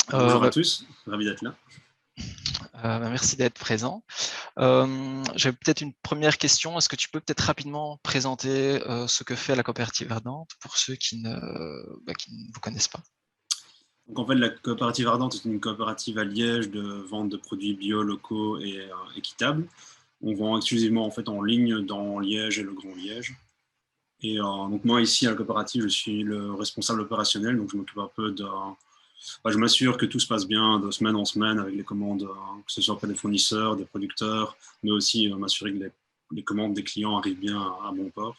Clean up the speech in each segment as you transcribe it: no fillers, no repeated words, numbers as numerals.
Bonjour à Bah, tous, ravi d'être là. merci d'être présent. J'avais peut-être une première question. Est-ce que tu peux peut-être rapidement présenter, ce que fait la coopérative Ardente pour ceux qui ne vous connaissent pas? Donc en fait, la coopérative Ardente est une coopérative à Liège de vente de produits bio, locaux et équitables. On vend exclusivement en fait en ligne dans Liège et le Grand Liège. Et donc moi ici à la coopérative, je suis le responsable opérationnel, donc je m'occupe un peu de, je m'assure que tout se passe bien de semaine en semaine avec les commandes, que ce soit auprès des fournisseurs, des producteurs, mais aussi m'assurer que les commandes des clients arrivent bien à bon port.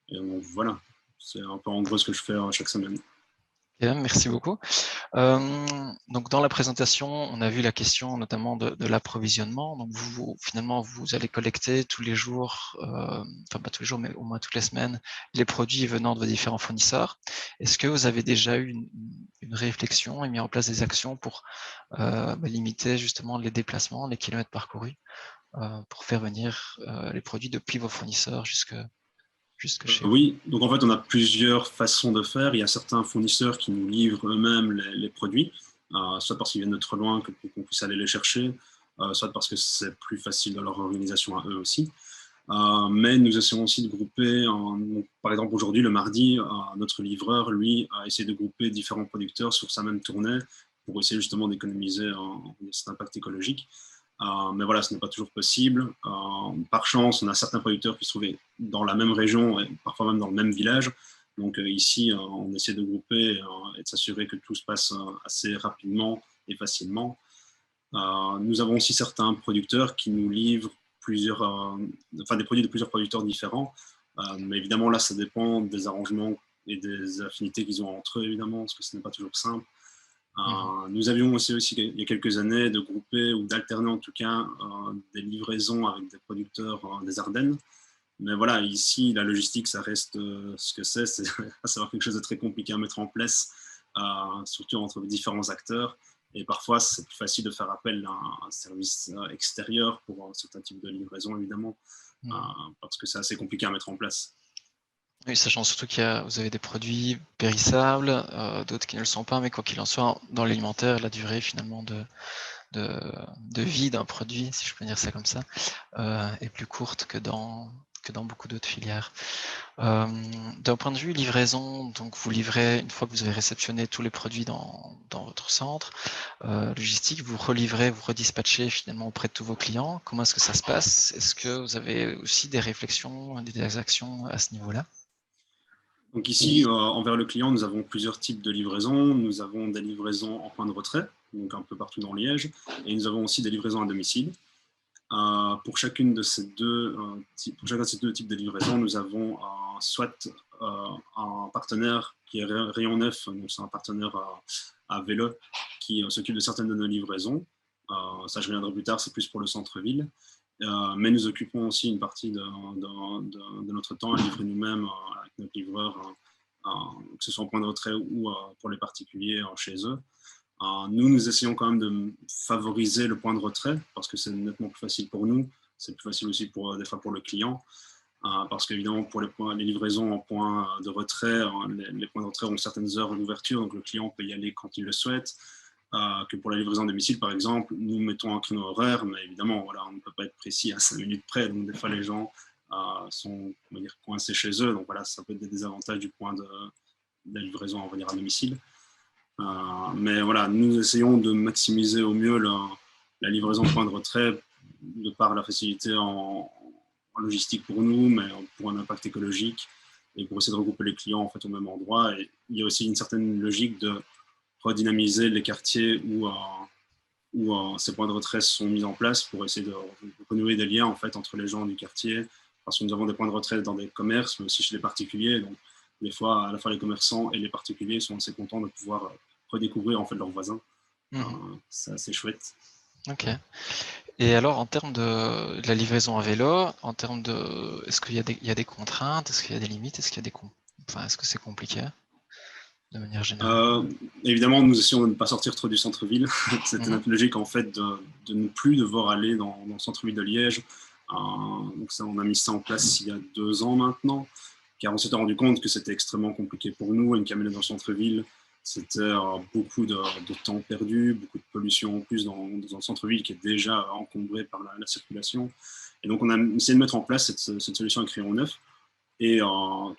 Et donc voilà, c'est un peu en gros ce que je fais chaque semaine. OK, merci beaucoup. Donc dans la présentation, on a vu la question notamment de l'approvisionnement. Donc finalement, vous allez collecter tous les jours, enfin pas tous les jours, mais au moins toutes les semaines, les produits venant de vos différents fournisseurs. Est-ce que vous avez déjà eu une réflexion et mis en place des actions pour limiter justement les déplacements, les kilomètres parcourus, pour faire venir les produits depuis vos fournisseurs jusque chez vous? Oui, donc en fait, on a plusieurs façons de faire. Il y a certains fournisseurs qui nous livrent eux-mêmes les produits, soit parce qu'ils viennent de trop loin que pour qu'on puisse aller les chercher, soit parce que c'est plus facile dans leur organisation à eux aussi. Mais nous essayons aussi de grouper, donc, par exemple aujourd'hui, le mardi, notre livreur, lui, a essayé de grouper différents producteurs sur sa même tournée pour essayer justement d'économiser cet impact écologique. Mais voilà, ce n'est pas toujours possible. Par chance, on a certains producteurs qui se trouvaient dans la même région et parfois même dans le même village. Donc ici, on essaie de grouper et de s'assurer que tout se passe assez rapidement et facilement. Nous avons aussi certains producteurs qui nous livrent des produits de plusieurs producteurs différents. Mais évidemment, là, ça dépend des arrangements et des affinités qu'ils ont entre eux, évidemment, parce que ce n'est pas toujours simple. Mmh. Nous avions aussi, il y a quelques années, de grouper ou d'alterner en tout cas des livraisons avec des producteurs des Ardennes. Mais voilà, ici, la logistique, ça reste ce que c'est à savoir quelque chose de très compliqué à mettre en place, surtout entre différents acteurs. Et parfois, c'est plus facile de faire appel à un service extérieur pour certains types de livraison, évidemment, Mmh. parce que c'est assez compliqué à mettre en place. Oui, sachant surtout vous avez des produits périssables, d'autres qui ne le sont pas, mais quoi qu'il en soit, dans l'alimentaire, la durée finalement de de vie d'un produit, si je peux dire ça comme ça, est plus courte que dans beaucoup d'autres filières. D'un point de vue livraison, donc vous livrez une fois que vous avez réceptionné tous les produits dans votre centre, logistique, vous relivrez, vous redispatchez finalement auprès de tous vos clients. Comment est-ce que ça se passe? Est-ce que vous avez aussi des réflexions, des actions à ce niveau-là? Donc ici, envers le client, nous avons plusieurs types de livraisons. Nous avons des livraisons en point de retrait, donc un peu partout dans Liège, et nous avons aussi des livraisons à domicile. Pour chacune de ces pour chacun de ces deux types de livraison, nous avons soit un partenaire qui est Rayon Neuf, donc c'est un partenaire à vélo qui s'occupe de certaines de nos livraisons. Ça, je reviendrai plus tard, c'est plus pour le centre-ville. Mais nous occupons aussi une partie de notre temps à livrer nous-mêmes avec notre livreur, que ce soit en point de retrait ou pour les particuliers chez eux. Nous essayons quand même de favoriser le point de retrait parce que c'est nettement plus facile pour nous. C'est plus facile aussi des fois pour le client. Parce qu'évidemment, pour les livraisons en point de retrait, les points de retrait ont certaines heures d'ouverture, donc le client peut y aller quand il le souhaite. Que pour la livraison à domicile, par exemple, nous mettons un créneau horaire, mais évidemment, voilà, on ne peut pas être précis à 5 minutes près. Donc, des fois, les gens sont coincés chez eux. Donc, voilà, ça peut être des désavantages du point de la livraison on va dire, à domicile. Mais voilà, nous essayons de maximiser au mieux la livraison de point de retrait de par la facilité en logistique pour nous, mais pour un impact écologique et pour essayer de regrouper les clients en fait au même endroit. Et il y a aussi une certaine logique de redynamiser les quartiers où ces points de retrait sont mis en place pour essayer de renouer des liens en fait entre les gens du quartier, parce que nous avons des points de retrait dans des commerces, mais aussi chez les particuliers. Donc, des fois, à la fois les commerçants et les particuliers sont assez contents de pouvoir redécouvrir en fait leurs voisins. Mmh. C'est assez chouette. OK. Et alors en termes de la livraison à vélo, en termes est-ce qu'il y a des contraintes? Est-ce qu'il y a des limites? Est-ce qu'il y a est-ce que c'est compliqué de manière générale? Euh, Évidemment, nous essayons de ne pas sortir trop du centre-ville. C'était Mmh. notre logique en fait de ne plus devoir aller dans le centre-ville de Liège. Donc ça, on a mis ça en place il y a 2 ans maintenant, car on s'était rendu compte que c'était extrêmement compliqué pour nous. Une camionnette dans le centre-ville, C'était beaucoup de temps perdu, beaucoup de pollution en plus dans un centre-ville qui est déjà encombré par la circulation. Et donc, on a essayé de mettre en place cette solution à crayon neuf. Et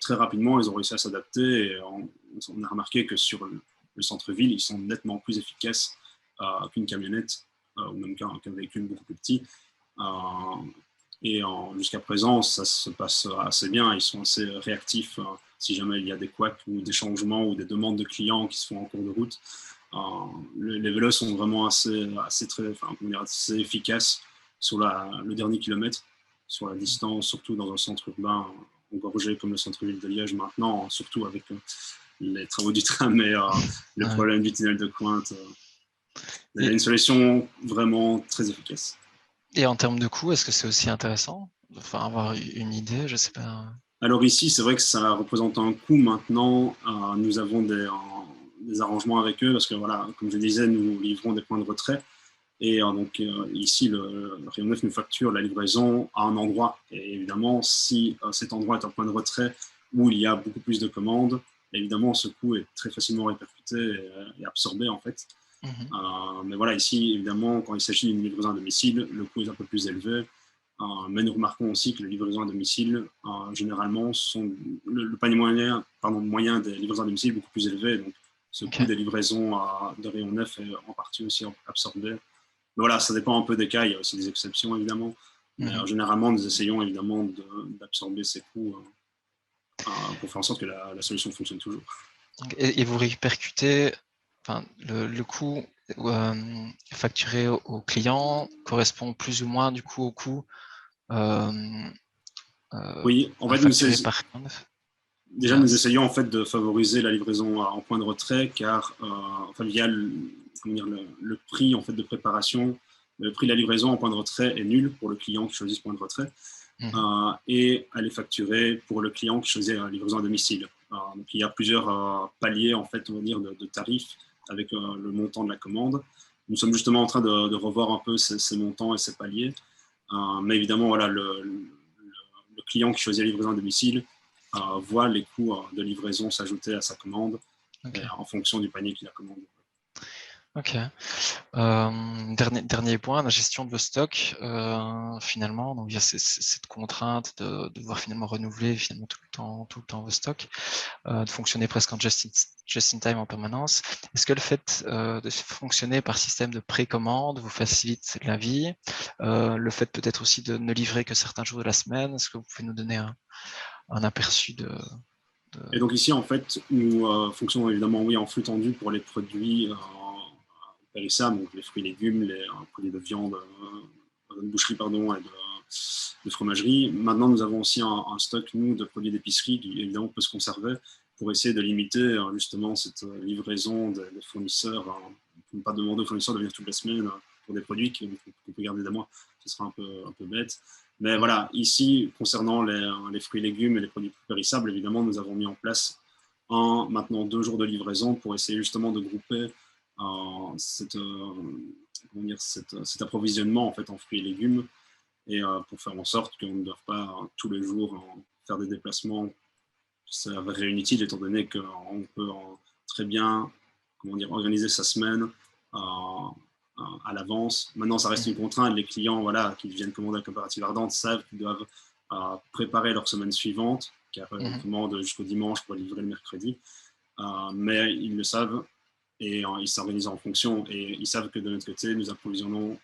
très rapidement, ils ont réussi à s'adapter. Et on a remarqué que sur le centre-ville, ils sont nettement plus efficaces qu'une camionnette ou même qu'un véhicule beaucoup plus petit. Et jusqu'à présent, ça se passe assez bien. Ils sont assez réactifs si jamais il y a des couacs ou des changements ou des demandes de clients qui se font en cours de route. Les vélos sont vraiment assez efficaces sur le dernier kilomètre, sur la distance, surtout dans un centre urbain engorgé comme le centre-ville de Liège maintenant, surtout avec les travaux du tram et le problème du tunnel de Cointe. Il y a une solution vraiment très efficace. Et en termes de coût, est-ce que c'est aussi intéressant? Enfin, avoir une idée, je sais pas. Alors ici, c'est vrai que ça représente un coût maintenant. Nous avons des arrangements avec eux parce que, voilà, comme je disais, nous livrons des points de retrait. Et donc ici, le Rayon 9 nous facture la livraison à un endroit. Et évidemment, si cet endroit est un point de retrait où il y a beaucoup plus de commandes, évidemment, ce coût est très facilement répercuté et absorbé en fait. Mais voilà, ici, évidemment, quand il s'agit d'une livraison à domicile, le coût est un peu plus élevé. Mais nous remarquons aussi que les livraisons à domicile, généralement, sont le panier moyen des livraisons à domicile est beaucoup plus élevé. Donc, ce coût des livraisons de Rayon 9 est en partie aussi absorbé. Mais voilà, ça dépend un peu des cas, il y a aussi des exceptions, évidemment. Mais généralement, nous essayons évidemment d'absorber ces coûts pour faire en sorte que la solution fonctionne toujours. Et vous répercutez, enfin, le coût facturé au client correspond plus ou moins du coup au coût oui, en fait, déjà, nous essayons en fait de favoriser la livraison en point de retrait, car via le prix en fait de préparation, le prix de la livraison en point de retrait est nul pour le client qui choisit ce point de retrait, et elle est facturée pour le client qui choisit la livraison à domicile. Donc il y a plusieurs paliers en fait, on va dire, de tarifs avec le montant de la commande. Nous sommes justement en train de revoir un peu ces montants et ces paliers, mais évidemment, voilà, le client qui choisit la livraison à domicile voit les coûts de livraison s'ajouter à sa commande en fonction du panier qu'il a commandé. Ok. Dernier point, la gestion de vos stocks. Finalement, donc il y a cette contrainte de devoir finalement renouveler finalement tout le temps vos stocks, de fonctionner presque en just-in-time en permanence. Est-ce que le fait de fonctionner par système de précommande vous facilite la vie? Le fait peut-être aussi de ne livrer que certains jours de la semaine, est-ce que vous pouvez nous donner un aperçu de... Et donc ici, en fait, nous fonctionnons évidemment en flux tendu pour les produits périssables, donc les fruits et légumes, les produits de viande, de boucherie pardon, et de fromagerie. Maintenant, nous avons aussi un stock, nous, de produits d'épicerie qui évidemment peut se conserver pour essayer de limiter justement cette livraison des fournisseurs. Ne pas demander aux fournisseurs de venir toutes les semaines pour des produits qu'on peut garder des mois. Ce sera un peu bête. Mais voilà, ici, concernant les fruits et légumes et les produits périssables, évidemment, nous avons mis en place maintenant 2 jours de livraison pour essayer justement de grouper cet approvisionnement en fait en fruits et légumes et pour faire en sorte qu'on ne doive pas tous les jours faire des déplacements. Ça s'avérerait inutile étant donné qu'on peut très bien organiser sa semaine à l'avance. Maintenant, ça reste une contrainte. Les clients qui viennent commander à la coopérative Ardente savent qu'ils doivent préparer leur semaine suivante, car ils commandent jusqu'au dimanche pour livrer le mercredi. Mais ils le savent et ils s'organisent en fonction. Et ils savent que de notre côté, nous approvisionnons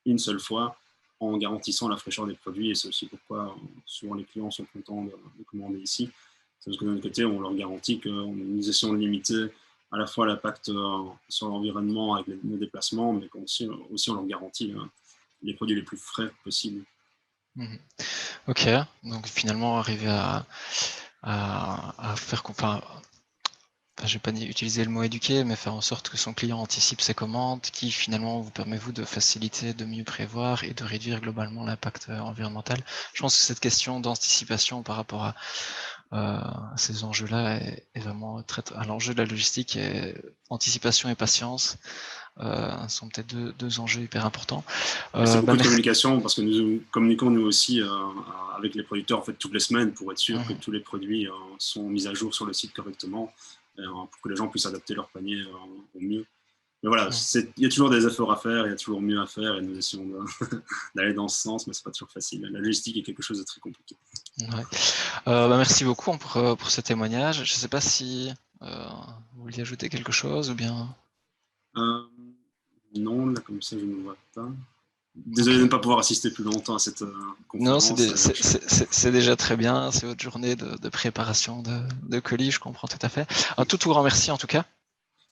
une seule fois en garantissant la fraîcheur des produits. Et c'est aussi pourquoi souvent les clients sont contents de commander ici. C'est parce que de notre côté, on leur garantit que nous essayons de limiter à la fois l'impact sur l'environnement avec nos déplacements, mais aussi on leur garantit les produits les plus frais possibles. Ok, donc finalement arriver à faire... je ne vais pas utiliser le mot éduquer, mais faire en sorte que son client anticipe ses commandes, qui finalement vous permet vous de faciliter, de mieux prévoir et de réduire globalement l'impact environnemental. Je pense que cette question d'anticipation par rapport à ces enjeux-là est vraiment à l'enjeu de la logistique, et anticipation et patience sont peut-être deux enjeux hyper importants. C'est beaucoup de communication parce que nous communiquons nous aussi avec les producteurs en fait toutes les semaines pour être sûr que tous les produits sont mis à jour sur le site correctement. pour que les gens puissent adapter leur panier au mieux. Mais voilà, il y a toujours des efforts à faire, il y a toujours mieux à faire, et nous essayons d'aller dans ce sens, mais c'est pas toujours facile. La logistique est quelque chose de très compliqué. Ouais. Merci beaucoup pour ce témoignage. Je ne sais pas si vous vouliez ajouter quelque chose ou bien. Non, là comme ça je ne vois pas. Désolé de ne pas pouvoir assister plus longtemps à cette conférence. Non, c'est déjà très bien. C'est votre journée de préparation de colis, je comprends tout à fait. Un tout grand merci en tout cas.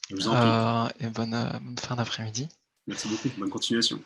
Je vous en prie. Et bonne fin d'après-midi. Merci beaucoup. Bonne continuation.